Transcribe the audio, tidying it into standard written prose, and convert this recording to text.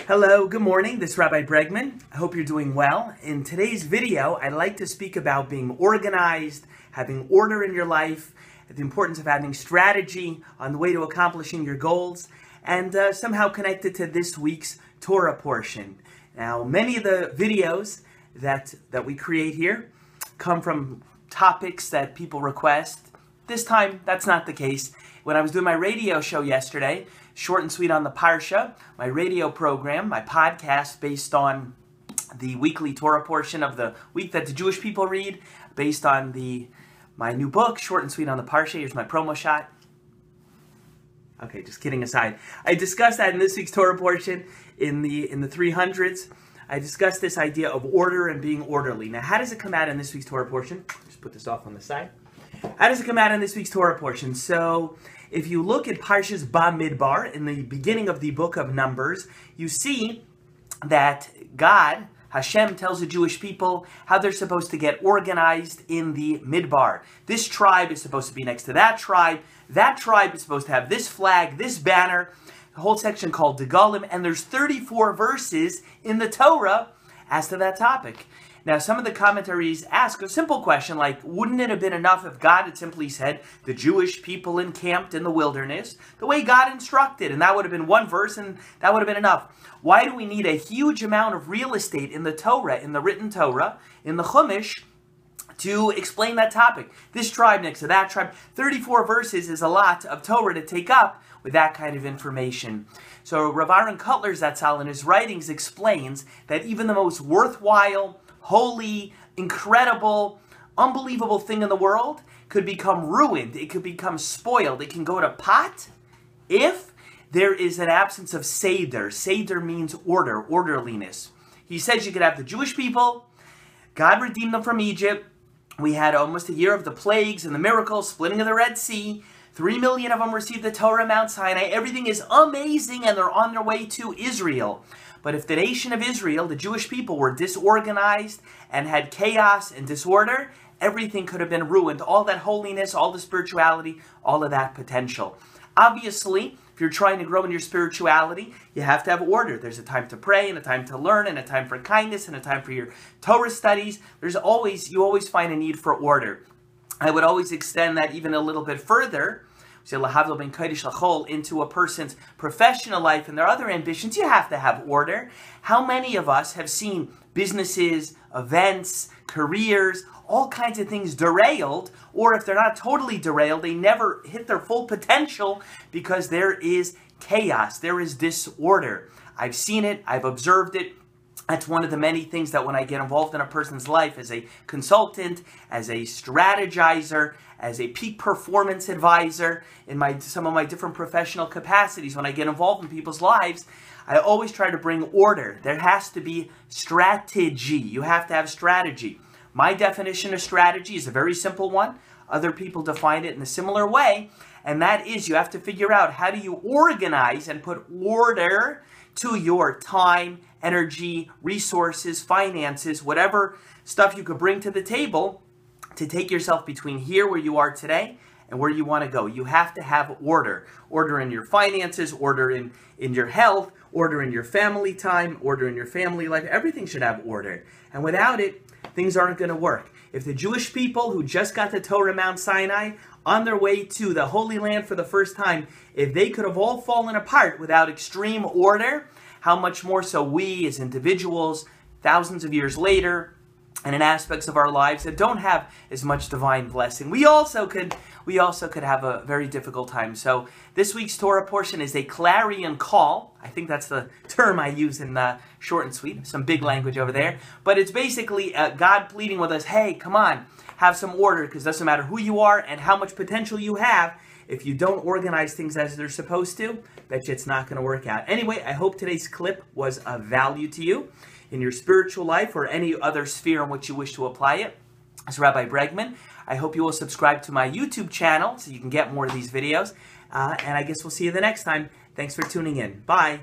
Hello, good morning. This is Rabbi Bregman. I hope you're doing well. In today's video, I'd like to speak about being organized, having order in your life, the importance of having strategy on the way to accomplishing your goals, and somehow connected to this week's Torah portion. Now, many of the videos that we create here come from topics that people request. This time, that's not the case. When I was doing my radio show yesterday, Short and Sweet on the Parsha, my radio program, my podcast based on the weekly Torah portion of the week that the Jewish people read, based on my new book, Short and Sweet on the Parsha. Here's my promo shot. Okay, just kidding aside. I discussed that in this week's Torah portion in the 300s. I discussed this idea of order and being orderly. Now, how does it come out in this week's Torah portion? Just put this off on the side. How does it come out in this week's Torah portion? So, if you look at Parshas Bamidbar, in the beginning of the book of Numbers, you see that God, Hashem, tells the Jewish people how they're supposed to get organized in the Midbar. This tribe is supposed to be next to that tribe. That tribe is supposed to have this flag, this banner, a whole section called Degalim, and there's 34 verses in the Torah as to that topic. Now, some of the commentaries ask a simple question like, wouldn't it have been enough if God had simply said, the Jewish people encamped in the wilderness, the way God instructed, and that would have been one verse, and that would have been enough? Why do we need a huge amount of real estate in the Torah, in the written Torah, in the Chumash, to explain that topic? This tribe next to that tribe, 34 verses is a lot of Torah to take up with that kind of information. So Rav Aaron Kotler Zatzal in his writings explains that even the most worthwhile, holy, incredible, unbelievable thing in the world could become ruined. It could become spoiled. It can go to pot if there is an absence of Seder. Seder means order, orderliness. He says you could have the Jewish people. God redeemed them from Egypt. We had almost a year of the plagues and the miracles, splitting of the Red Sea. 3 million of them received the Torah Mount Sinai. Everything is amazing and they're on their way to Israel. But if the nation of Israel, the Jewish people, were disorganized and had chaos and disorder, everything could have been ruined. All that holiness, all the spirituality, all of that potential. Obviously, if you're trying to grow in your spirituality, you have to have order. There's a time to pray and a time to learn and a time for kindness and a time for your Torah studies. You always find a need for order. I would always extend that even a little bit further, into a person's professional life and their other ambitions. You have to have order. How many of us have seen businesses, events, careers, all kinds of things derailed, or if they're not totally derailed, they never hit their full potential because there is chaos, there is disorder. I've seen it, I've observed it. That's one of the many things that when I get involved in a person's life as a consultant, as a strategizer, as a peak performance advisor, in some of my different professional capacities, when I get involved in people's lives, I always try to bring order. There has to be strategy. You have to have strategy. My definition of strategy is a very simple one. Other people define it in a similar way, and that is you have to figure out how do you organize and put order to your time, energy, resources, finances, whatever stuff you could bring to the table to take yourself between here where you are today and where you want to go. You have to have order. Order in your finances, order in your health, order in your family time, order in your family life. Everything should have order. And without it, things aren't going to work. If the Jewish people who just got the Torah Mount Sinai on their way to the Holy Land for the first time, if they could have all fallen apart without extreme order, how much more so we as individuals, thousands of years later, and in aspects of our lives that don't have as much divine blessing. We also could have a very difficult time. So this week's Torah portion is a clarion call. I think that's the term I use in Short and Sweet. Some big language over there. But it's basically God pleading with us, hey, come on, have some order, because it doesn't matter who you are and how much potential you have. If you don't organize things as they're supposed to, bet you it's not going to work out. Anyway, I hope today's clip was of value to you in your spiritual life or any other sphere in which you wish to apply it. As Rabbi Bregman, I hope you will subscribe to my YouTube channel so you can get more of these videos. And I guess we'll see you the next time. Thanks for tuning in. Bye.